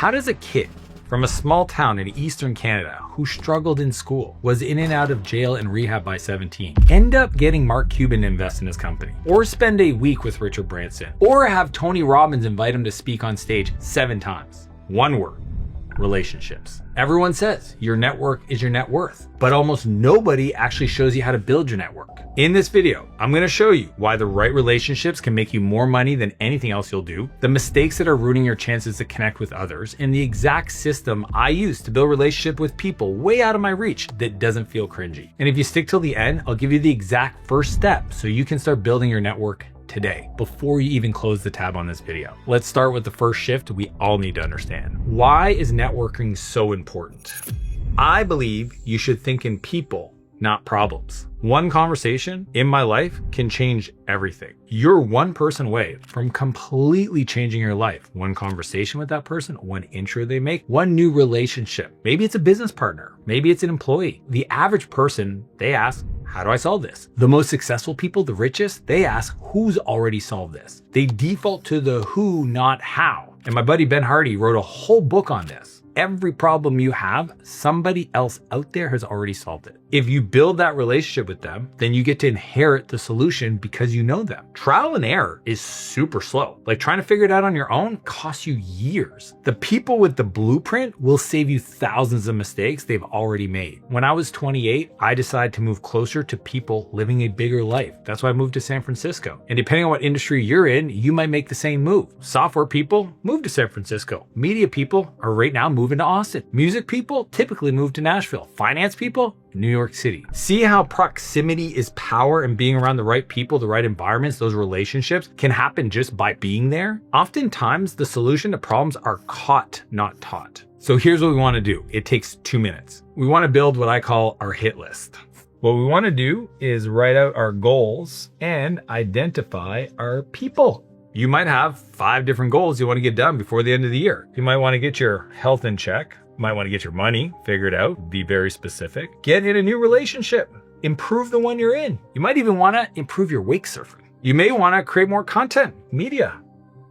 How does a kid from a small town in Eastern Canada who struggled in school, was in and out of jail and rehab by 17, end up getting Mark Cuban to invest in his company, or spend a week with Richard Branson, or have Tony Robbins invite him to speak on stage 7 times? One word: relationships. Everyone says your network is your net worth, but almost nobody actually shows you how to build your network. In this video, I'm going to show you why the right relationships can make you more money than anything else you'll do, the mistakes that are ruining your chances to connect with others, and the exact system I use to build a relationship with people way out of my reach that doesn't feel cringy. And if you stick till the end, I'll give you the exact first step so you can start building your network today, before you even close the tab on this video. Let's start with the first shift we all need to understand. Why is networking so important? I believe you should think in people, not problems. One conversation in my life can change everything. You're one person away from completely changing your life. One conversation with that person, one intro they make, one new relationship. Maybe it's a business partner. Maybe it's an employee. The average person, they ask, how do I solve this? The most successful people, the richest, they ask, who's already solved this? They default to the who, not how. And my buddy Ben Hardy wrote a whole book on this. Every problem you have, somebody else out there has already solved it. If you build that relationship with them, then you get to inherit the solution because you know them. Trial and error is super slow. Like trying to figure it out on your own costs you years. The people with the blueprint will save you thousands of mistakes they've already made. When I was 28, I decided to move closer to people living a bigger life. That's why I moved to San Francisco. And depending on what industry you're in, you might make the same move. Software people move to San Francisco. Media people are right now moving to Austin. Music people typically move to Nashville. Finance people, New York City. See how proximity is power, and being around the right people, the right environments, those relationships can happen just by being there? Oftentimes, the solution to problems are caught, not taught. So here's what we want to do. It takes 2 minutes. We want to build what I call our hit list. What we want to do is write out our goals and identify our people. You might have 5 different goals you want to get done before the end of the year. You might want to get your health in check. You might want to get your money figured out, be very specific. Get in a new relationship. Improve the one you're in. You might even want to improve your wake surfing. You may want to create more content, media.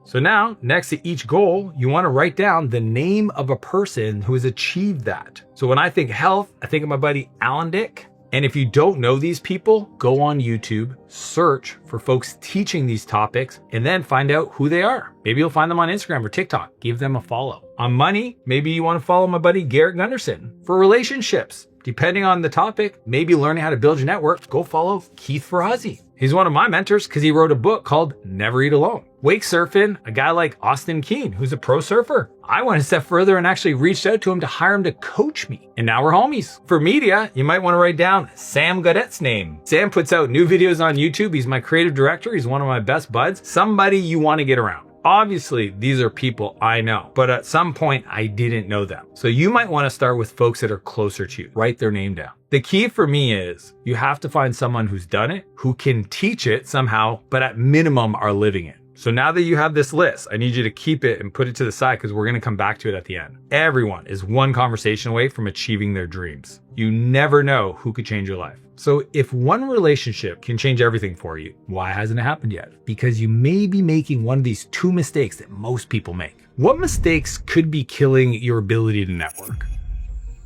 So now, next to each goal, you want to write down the name of a person who has achieved that. So when I think health, I think of my buddy Alan Dick. And if you don't know these people, go on YouTube, search for folks teaching these topics, and then find out who they are. Maybe you'll find them on Instagram or TikTok. Give them a follow. On money, maybe you want to follow my buddy Garrett Gunderson. For relationships, depending on the topic, maybe learning how to build your network, go follow Keith Ferrazzi. He's one of my mentors because he wrote a book called Never Eat Alone. Wake surfing, a guy like Austin Keene, who's a pro surfer. I went a step further and actually reached out to him to hire him to coach me. And now we're homies. For media, you might want to write down Sam Gaudette's name. Sam puts out new videos on YouTube. He's my creative director. He's one of my best buds. Somebody you want to get around. Obviously, these are people I know, but at some point I didn't know them. So you might want to start with folks that are closer to you. Write their name down. The key for me is you have to find someone who's done it, who can teach it somehow, but at minimum are living it. So now that you have this list, I need you to keep it and put it to the side because we're going to come back to it at the end. Everyone is one conversation away from achieving their dreams. You never know who could change your life. So if one relationship can change everything for you, why hasn't it happened yet? Because you may be making one of these 2 mistakes that most people make. What mistakes could be killing your ability to network?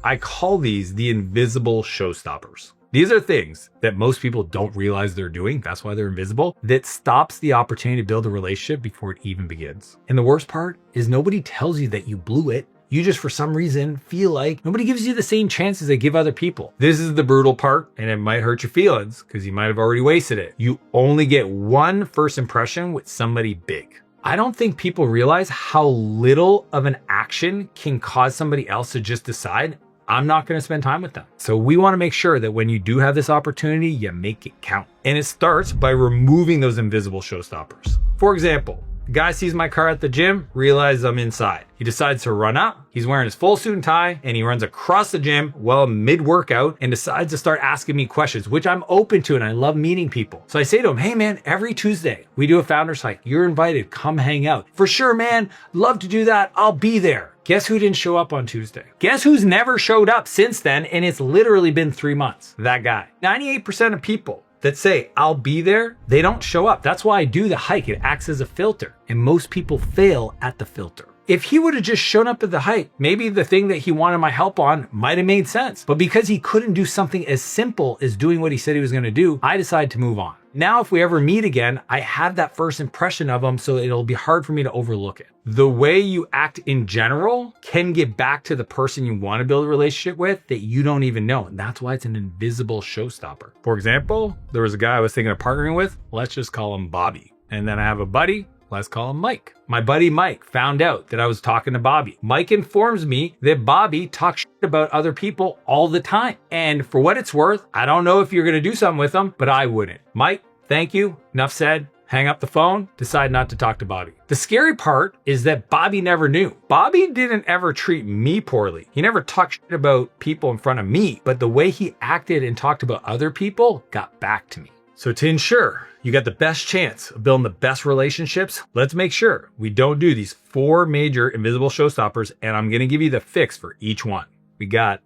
I call these the invisible showstoppers. These are things that most people don't realize they're doing. That's why they're invisible. That stops the opportunity to build a relationship before it even begins. And the worst part is nobody tells you that you blew it. You just, for some reason, feel like nobody gives you the same chances they give other people. This is the brutal part, and it might hurt your feelings because you might have already wasted it. You only get one first impression with somebody big. I don't think people realize how little of an action can cause somebody else to just decide, I'm not going to spend time with them. So we want to make sure that when you do have this opportunity, you make it count. And it starts by removing those invisible showstoppers. For example, the guy sees my car at the gym, realizes I'm inside. He decides to run up. He's wearing his full suit and tie, and he runs across the gym while mid-workout and decides to start asking me questions, which I'm open to, and I love meeting people. So I say to him, hey man, every Tuesday we do a founder's hike. You're invited, come hang out. For sure, man, love to do that. I'll be there. Guess who didn't show up on Tuesday? Guess who's never showed up since then, and it's literally been 3 months? That guy. 98% of people that say, I'll be there, they don't show up. That's why I do the hike. It acts as a filter. And most people fail at the filter. If he would have just shown up at the hike, maybe the thing that he wanted my help on might have made sense. But because he couldn't do something as simple as doing what he said he was going to do, I decided to move on. Now, if we ever meet again, I have that first impression of him, so it'll be hard for me to overlook it. The way you act in general can get back to the person you want to build a relationship with that you don't even know. And that's why it's an invisible showstopper. For example, there was a guy I was thinking of partnering with. Let's just call him Bobby. And then I have a buddy. Let's call him Mike. My buddy Mike found out that I was talking to Bobby. Mike informs me that Bobby talks shit about other people all the time. And for what it's worth, I don't know if you're going to do something with him, but I wouldn't. Mike, thank you. Enough said. Hang up the phone, decide not to talk to Bobby. The scary part is that Bobby never knew. Bobby didn't ever treat me poorly. He never talked shit about people in front of me, but the way he acted and talked about other people got back to me. So to ensure you got the best chance of building the best relationships, let's make sure we don't do these 4 major invisible showstoppers, and I'm gonna give you the fix for each one. We got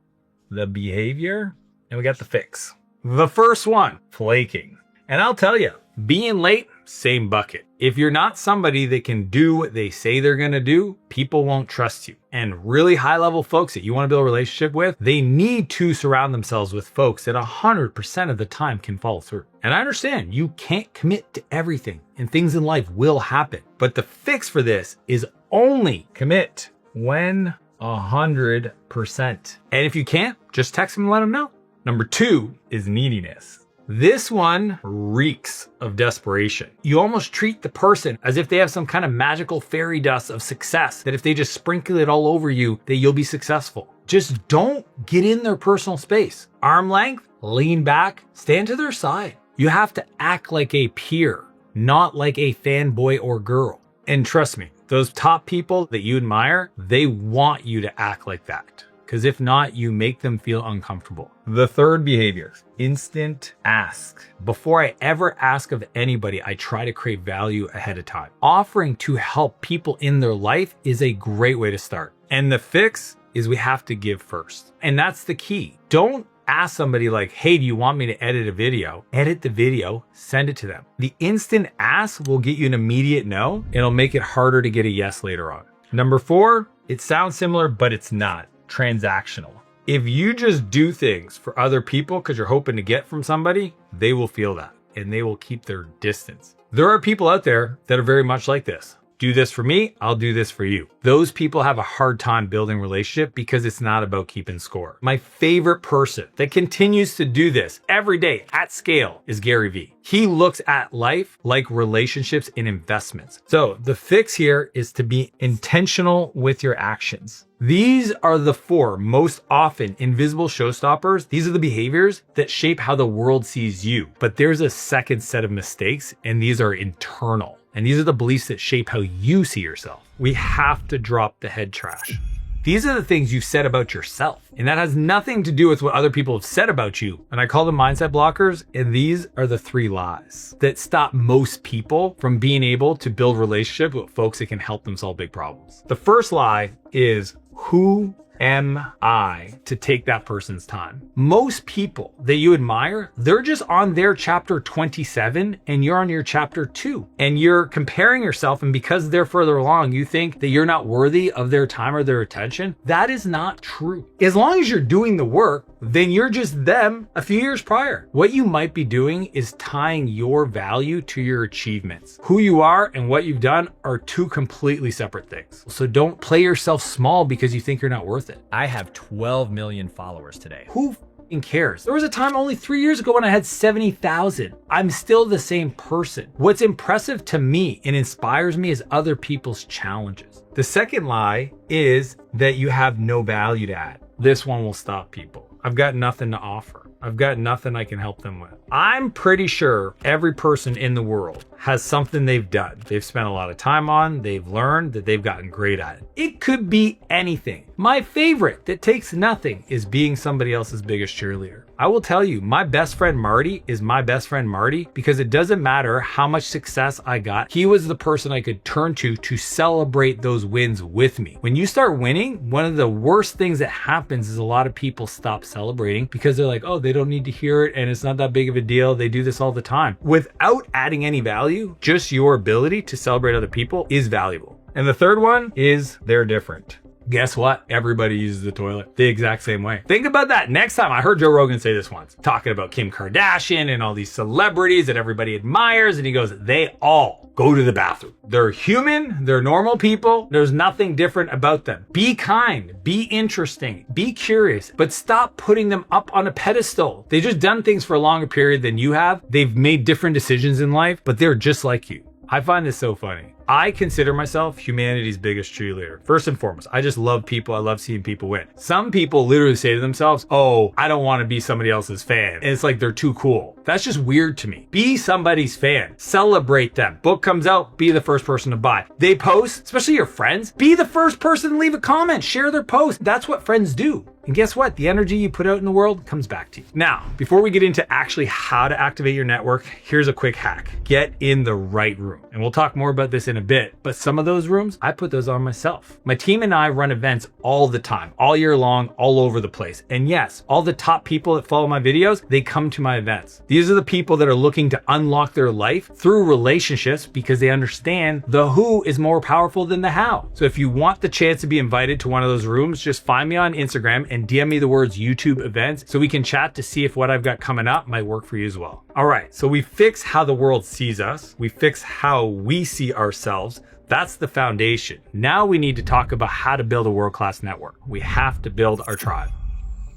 the behavior and we got the fix. The first one, flaking. And I'll tell you, being late, same bucket. If you're not somebody that can do what they say they're gonna do, people won't trust you. And really high level folks that you wanna build a relationship with, they need to surround themselves with folks that 100% of the time can follow through. And I understand you can't commit to everything and things in life will happen. But the fix for this is only commit when 100%. And if you can't, just text them and let them know. Number 2 is neediness. This one reeks of desperation. You almost treat the person as if they have some kind of magical fairy dust of success, that if they just sprinkle it all over you, that you'll be successful. Just don't get in their personal space. Arm length, lean back, stand to their side. You have to act like a peer, not like a fanboy or girl. And trust me, those top people that you admire, they want you to act like that. Because if not, you make them feel uncomfortable. The third behavior, instant ask. Before I ever ask of anybody, I try to create value ahead of time. Offering to help people in their life is a great way to start. And the fix is we have to give first. And that's the key. Don't ask somebody like, hey, do you want me to edit a video? Edit the video, send it to them. The instant ask will get you an immediate no. It'll make it harder to get a yes later on. Number 4, it sounds similar, but it's not. Transactional. If you just do things for other people because you're hoping to get from somebody, they will feel that and they will keep their distance. There are people out there that are very much like this. Do this for me, I'll do this for you. Those people have a hard time building relationship because it's not about keeping score. My favorite person that continues to do this every day at scale is Gary Vee. He looks at life like relationships and investments. So the fix here is to be intentional with your actions. These are the 4 most often invisible showstoppers. These are the behaviors that shape how the world sees you. But there's a second set of mistakes, and these are internal. And these are the beliefs that shape how you see yourself. We have to drop the head trash. These are the things you've said about yourself. And that has nothing to do with what other people have said about you. And I call them mindset blockers. And these are the 3 lies that stop most people from being able to build relationships with folks that can help them solve big problems. The first lie is, who am I to take that person's time? Most people that you admire, they're just on their chapter 27 and you're on your chapter 2. And you're comparing yourself, and because they're further along, you think that you're not worthy of their time or their attention. That is not true. As long as you're doing the work, then you're just them a few years prior. What you might be doing is tying your value to your achievements. Who you are and what you've done are 2 completely separate things. So don't play yourself small because you think you're not worth it. I have 12 million followers today. Who f***ing cares? There was a time only 3 years ago when I had 70,000. I'm still the same person. What's impressive to me and inspires me is other people's challenges. The second lie is that you have no value to add. This one will stop people. I've got nothing to offer. I've got nothing I can help them with. I'm pretty sure every person in the world has something they've done. They've spent a lot of time on, they've learned that they've gotten great at it. It could be anything. My favorite that takes nothing is being somebody else's biggest cheerleader. I will tell you, my best friend Marty is my best friend Marty because it doesn't matter how much success I got. He was the person I could turn to celebrate those wins with me. When you start winning, one of the worst things that happens is a lot of people stop celebrating because they're like, oh, they don't need to hear it and it's not that big of a deal. They do this all the time. Without adding any value, just your ability to celebrate other people is valuable. And the third one is they're different. Guess what? Everybody uses the toilet the exact same way. Think about that next time. I heard Joe Rogan say this once, talking about Kim Kardashian and all these celebrities that everybody admires. And he goes, they all go to the bathroom. They're human. They're normal people. There's nothing different about them. Be kind, be interesting, be curious, but stop putting them up on a pedestal. They've just done things for a longer period than you have. They've made different decisions in life, but they're just like you. I find this so funny. I consider myself humanity's biggest cheerleader. First and foremost, I just love people. I love seeing people win. Some people literally say to themselves, oh, I don't want to be somebody else's fan. And it's like they're too cool. That's just weird to me. Be somebody's fan. Celebrate them. Book comes out, be the first person to buy. They post, especially your friends, be the first person to leave a comment, share their post. That's what friends do. And guess what? The energy you put out in the world comes back to you. Now, before we get into actually how to activate your network, here's a quick hack. Get in the right room. And we'll talk more about this in a bit, but some of those rooms, I put those on myself. My team and I run events all the time, all year long, all over the place. And yes, all the top people that follow my videos, they come to my events. These are the people that are looking to unlock their life through relationships because they understand the who is more powerful than the how. So if you want the chance to be invited to one of those rooms, just find me on Instagram and DM me the words YouTube events so we can chat to see if what I've got coming up might work for you as well. All right, so we fix how the world sees us. We fix how we see ourselves. That's the foundation. Now we need to talk about how to build a world-class network. We have to build our tribe.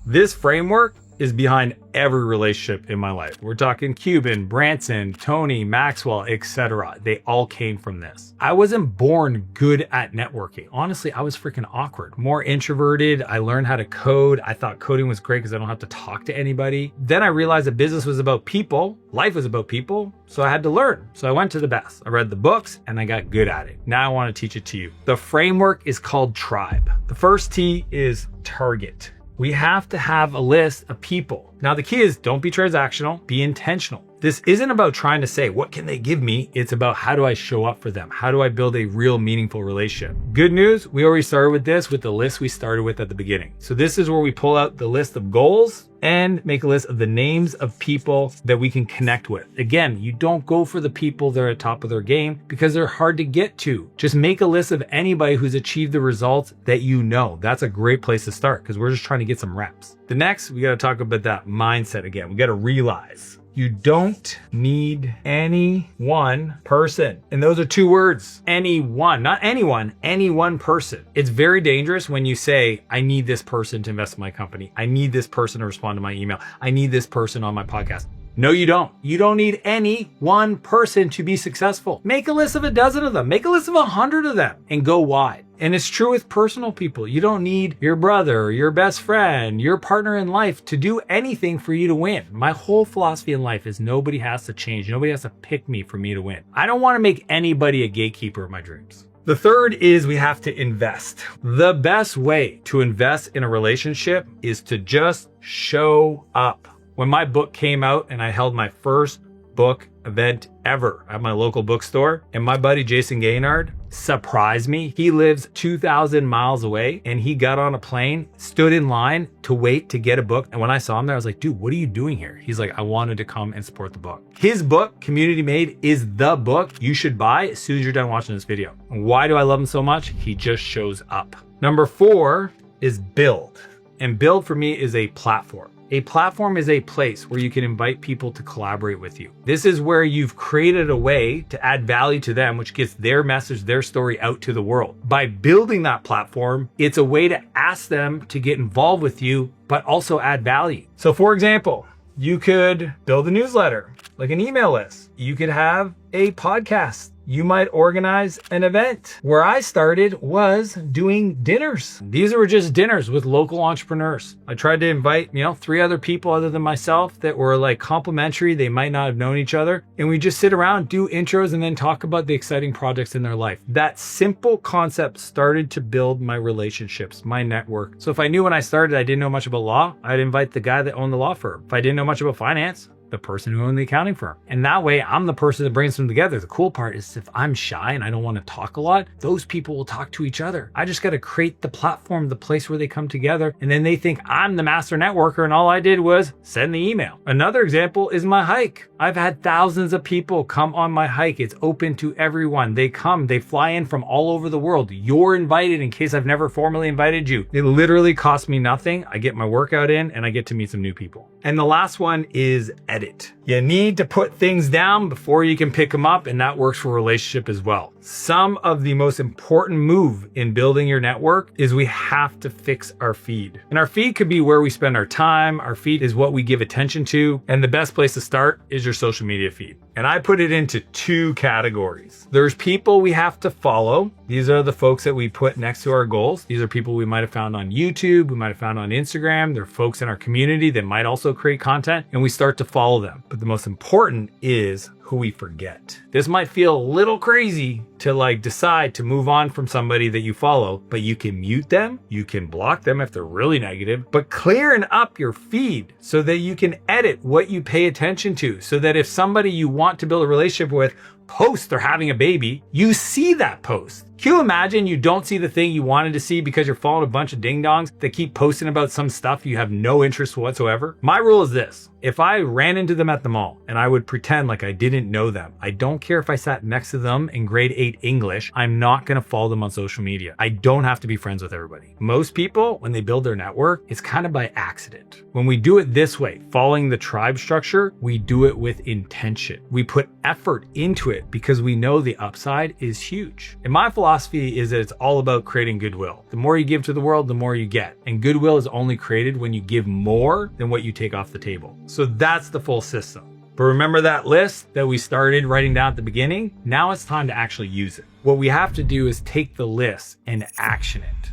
This framework is behind every relationship in my life. We're talking Cuban, Branson, Tony, Maxwell, etc. They all came from this. I wasn't born good at networking. Honestly, I was freaking awkward, more introverted. I learned how to code. I thought coding was great because I don't have to talk to anybody. Then I realized that business was about people. Life was about people. So I had to learn. So I went to the best. I read the books and I got good at it. Now I want to teach it to you. The framework is called tribe. The first T is target. We have to have a list of people. Now the key is don't be transactional, be intentional. This isn't about trying to say, what can they give me? It's about how do I show up for them? How do I build a real meaningful relationship? Good news, we already started with this with the list we started with at the beginning. So this is where we pull out the list of goals and make a list of the names of people that we can connect with. Again, you don't go for the people that are at top of their game because they're hard to get to. Just make a list of anybody who's achieved the results that you know. That's a great place to start because we're just trying to get some reps. The next, we got to talk about that mindset again. We got to realize you don't need any one person. And those are two words. Anyone, not anyone, any one person. It's very dangerous when you say, I need this person to invest in my company. I need this person to respond to my email. I need this person on my podcast. No, you don't. You don't need any one person to be successful. Make a list of a dozen of them. Make a list of 100 of them and go wide. And it's true with personal people. You don't need your brother, your best friend, your partner in life to do anything for you to win. My whole philosophy in life is nobody has to change. Nobody has to pick me for me to win. I don't want to make anybody a gatekeeper of my dreams. The third is we have to invest. The best way to invest in a relationship is to just show up. When my book came out and I held my first book event ever at my local bookstore, and my buddy Jason Gaynard surprised me. He lives 2,000 miles away and he got on a plane, stood in line to wait to get a book. And when I saw him there, I was like, dude, what are you doing here? He's like, I wanted to come and support the book. His book, Community Made, is the book you should buy as soon as you're done watching this video. And why do I love him so much? He just shows up. Number 4 is build. And build for me is a platform. A platform is a place where you can invite people to collaborate with you. This is where you've created a way to add value to them, which gets their message, their story out to the world. By building that platform, it's a way to ask them to get involved with you, but also add value. So for example, you could build a newsletter, like an email list. You could have a podcast. You might organize an event. Where I started was doing dinners. These were just dinners with local entrepreneurs. I tried to invite, 3 other people other than myself that were like complimentary. They might not have known each other. And we just sit around, do intros, and then talk about the exciting projects in their life. That simple concept started to build my relationships, my network. So if I knew when I started I didn't know much about law, I'd invite the guy that owned the law firm. If I didn't know much about finance, the person who owned the accounting firm. And that way I'm the person that brings them together. The cool part is if I'm shy and I don't want to talk a lot, those people will talk to each other. I just got to create the platform, the place where they come together. And then they think I'm the master networker and all I did was send the email. Another example is my hike. I've had thousands of people come on my hike. It's open to everyone. They come, they fly in from all over the world. You're invited in case I've never formally invited you. It literally costs me nothing. I get my workout in and I get to meet some new people. And the last one is edit. You need to put things down before you can pick them up, and that works for a relationship as well. Some of the most important move in building your network is we have to fix our feed. And our feed could be where we spend our time. Our feed is what we give attention to. And the best place to start is your social media feed. And I put it into two categories. There's people we have to follow. These are the folks that we put next to our goals. These are people we might have found on YouTube, we might have found on Instagram. They're folks in our community that might also create content, and we start to follow them. But the most important is who we forget. This might feel a little crazy to decide to move on from somebody that you follow, but you can mute them, you can block them if they're really negative, but clearing up your feed so that you can edit what you pay attention to, so that if somebody you want to build a relationship with posts they're having a baby, you see that post. Can you imagine you don't see the thing you wanted to see because you're following a bunch of ding-dongs that keep posting about some stuff you have no interest whatsoever? My rule is this. If I ran into them at the mall and I would pretend like I didn't know them, I don't care if I sat next to them in grade 8 English, I'm not going to follow them on social media. I don't have to be friends with everybody. Most people, when they build their network, it's kind of by accident. When we do it this way, following the tribe structure, we do it with intention. We put effort into it because we know the upside is huge. And my philosophy is that it's all about creating goodwill. The more you give to the world, the more you get. And goodwill is only created when you give more than what you take off the table. So that's the full system. But remember that list that we started writing down at the beginning? Now it's time to actually use it. What we have to do is take the list and action it.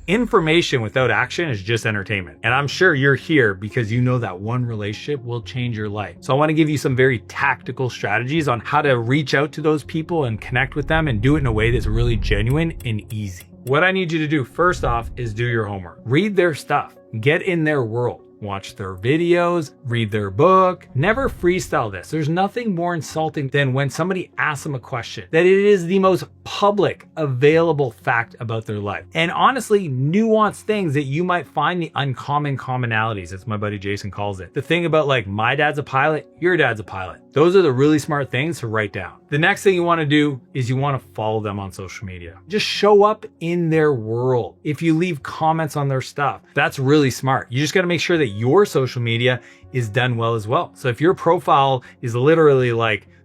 Information without action is just entertainment. And I'm sure you're here because you know that one relationship will change your life. So I want to give you some very tactical strategies on how to reach out to those people and connect with them and do it in a way that's really genuine and easy. What I need you to do first off is do your homework. Read their stuff. Get in their world. Watch their videos, read their book. Never freestyle this. There's nothing more insulting than when somebody asks them a question that it is the most public available fact about their life. And honestly, nuanced things that you might find the uncommon commonalities, as my buddy Jason calls it. The thing about my dad's a pilot, your dad's a pilot. Those are the really smart things to write down. The next thing you want to do is you want to follow them on social media. Just show up in their world. If you leave comments on their stuff, that's really smart. You just got to make sure that your social media is done well as well. So if your profile is literally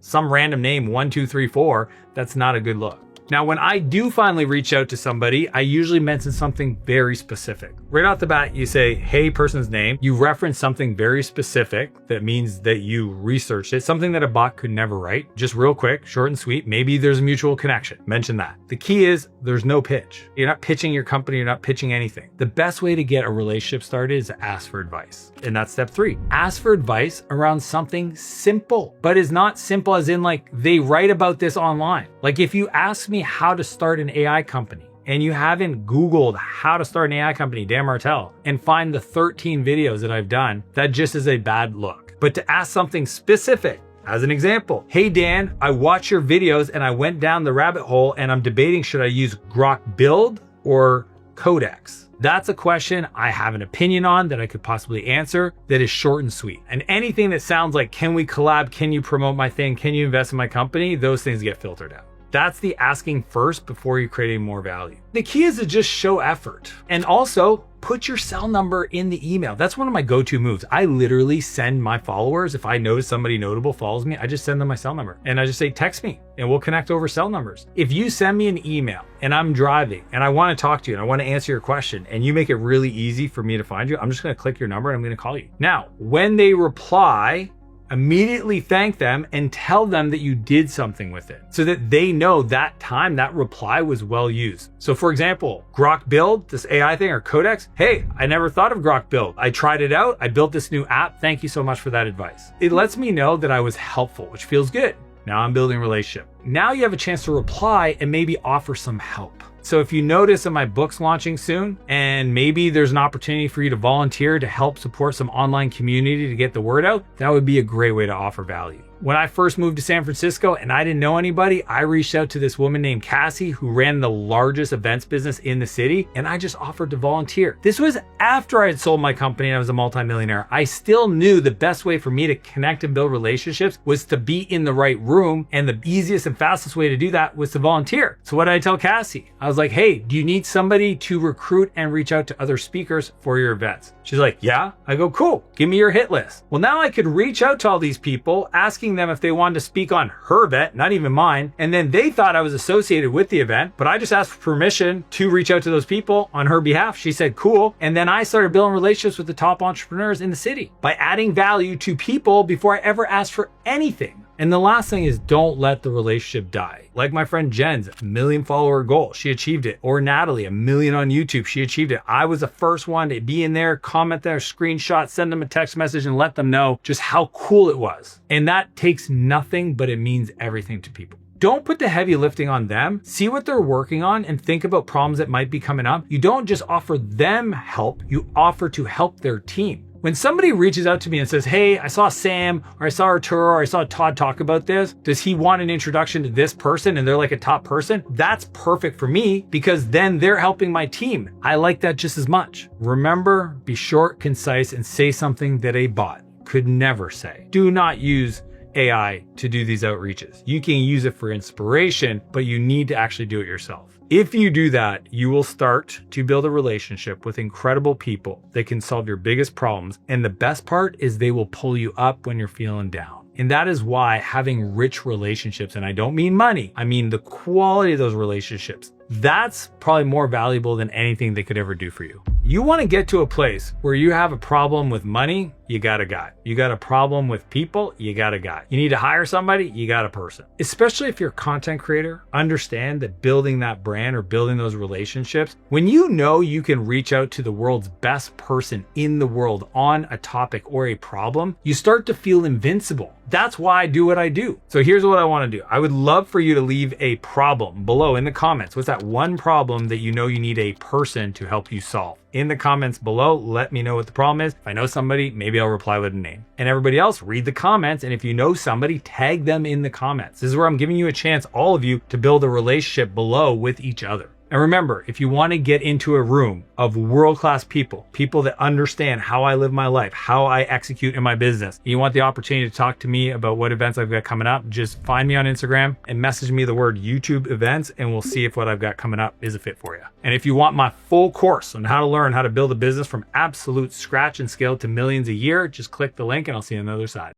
some random name 1234, that's not a good look. Now, when I do finally reach out to somebody, I usually mention something very specific. Right off the bat, you say, hey, person's name. You reference something very specific that means that you researched it, something that a bot could never write. Just real quick, short and sweet. Maybe there's a mutual connection. Mention that. The key is there's no pitch. You're not pitching your company. You're not pitching anything. The best way to get a relationship started is to ask for advice. And that's step 3. Ask for advice around something simple, but is not simple as in they write about this online. If you ask me how to start an AI company and you haven't Googled how to start an AI company, Dan Martell, and find the 13 videos that I've done, that just is a bad look. But to ask something specific, as an example, hey Dan, I watch your videos and I went down the rabbit hole and I'm debating should I use Grok Build or Codex? That's a question I have an opinion on that I could possibly answer that is short and sweet. And anything that sounds like, can we collab? Can you promote my thing? Can you invest in my company? Those things get filtered out. That's the asking first before you create more value. The key is to just show effort. And also put your cell number in the email. That's one of my go-to moves. I literally send my followers, if I notice somebody notable follows me, I just send them my cell number. And I just say, text me and we'll connect over cell numbers. If you send me an email and I'm driving and I want to talk to you and I want to answer your question and you make it really easy for me to find you, I'm just going to click your number and I'm going to call you. Now, when they reply, immediately thank them and tell them that you did something with it so that they know that time, that reply was well used. So for example, Grok Build, this AI thing, or Codex, hey, I never thought of Grok Build. I tried it out. I built this new app. Thank you so much for that advice. It lets me know that I was helpful, which feels good. Now I'm building a relationship. Now you have a chance to reply and maybe offer some help. So if you notice that my book's launching soon and maybe there's an opportunity for you to volunteer to help support some online community to get the word out, that would be a great way to offer value. When I first moved to San Francisco and I didn't know anybody, I reached out to this woman named Cassie who ran the largest events business in the city, and I just offered to volunteer. This was after I had sold my company and I was a multimillionaire. I still knew the best way for me to connect and build relationships was to be in the right room, and the easiest and fastest way to do that was to volunteer. So what did I tell Cassie? I was like, hey, do you need somebody to recruit and reach out to other speakers for your events? She's like, yeah. I go, cool, give me your hit list. Well, now I could reach out to all these people, asking them if they wanted to speak on her event, not even mine. And then they thought I was associated with the event, but I just asked for permission to reach out to those people on her behalf. She said, cool. And then I started building relationships with the top entrepreneurs in the city by adding value to people before I ever asked for anything. And the last thing is, don't let the relationship die. Like my friend Jen's 1 million follower goal, she achieved it. Or Natalie, 1 million on YouTube, she achieved it. I was the first one to be in there, comment there, screenshot, send them a text message and let them know just how cool it was. And that takes nothing, but it means everything to people. Don't put the heavy lifting on them. See what they're working on and think about problems that might be coming up. You don't just offer them help, you offer to help their team. When somebody reaches out to me and says, hey, I saw Sam, or I saw Arturo, or I saw Todd talk about this, does he want an introduction to this person and they're like a top person? That's perfect for me because then they're helping my team. I like that just as much. Remember, be short, concise, and say something that a bot could never say. Do not use AI to do these outreaches. You can use it for inspiration, but you need to actually do it yourself. If you do that, you will start to build a relationship with incredible people that can solve your biggest problems. And the best part is they will pull you up when you're feeling down. And that is why having rich relationships, and I don't mean money, I mean the quality of those relationships, that's probably more valuable than anything they could ever do for you. You want to get to a place where you have a problem with money, you got a guy. You got a problem with people, you got a guy. You need to hire somebody, you got a person. Especially if you're a content creator, understand that building that brand or building those relationships, when you know you can reach out to the world's best person in the world on a topic or a problem, you start to feel invincible. That's why I do what I do. So here's what I want to do. I would love for you to leave a problem below in the comments. What's that one problem that you know you need a person to help you solve? In the comments below, let me know what the problem is. If I know somebody, maybe I'll reply with a name. And everybody else, read the comments. And if you know somebody, tag them in the comments. This is where I'm giving you a chance, all of you, to build a relationship below with each other. And remember, if you want to get into a room of world-class people, people that understand how I live my life, how I execute in my business, and you want the opportunity to talk to me about what events I've got coming up, just find me on Instagram and message me the word YouTube events, and we'll see if what I've got coming up is a fit for you. And if you want my full course on how to learn how to build a business from absolute scratch and scale to millions a year, just click the link and I'll see you on the other side.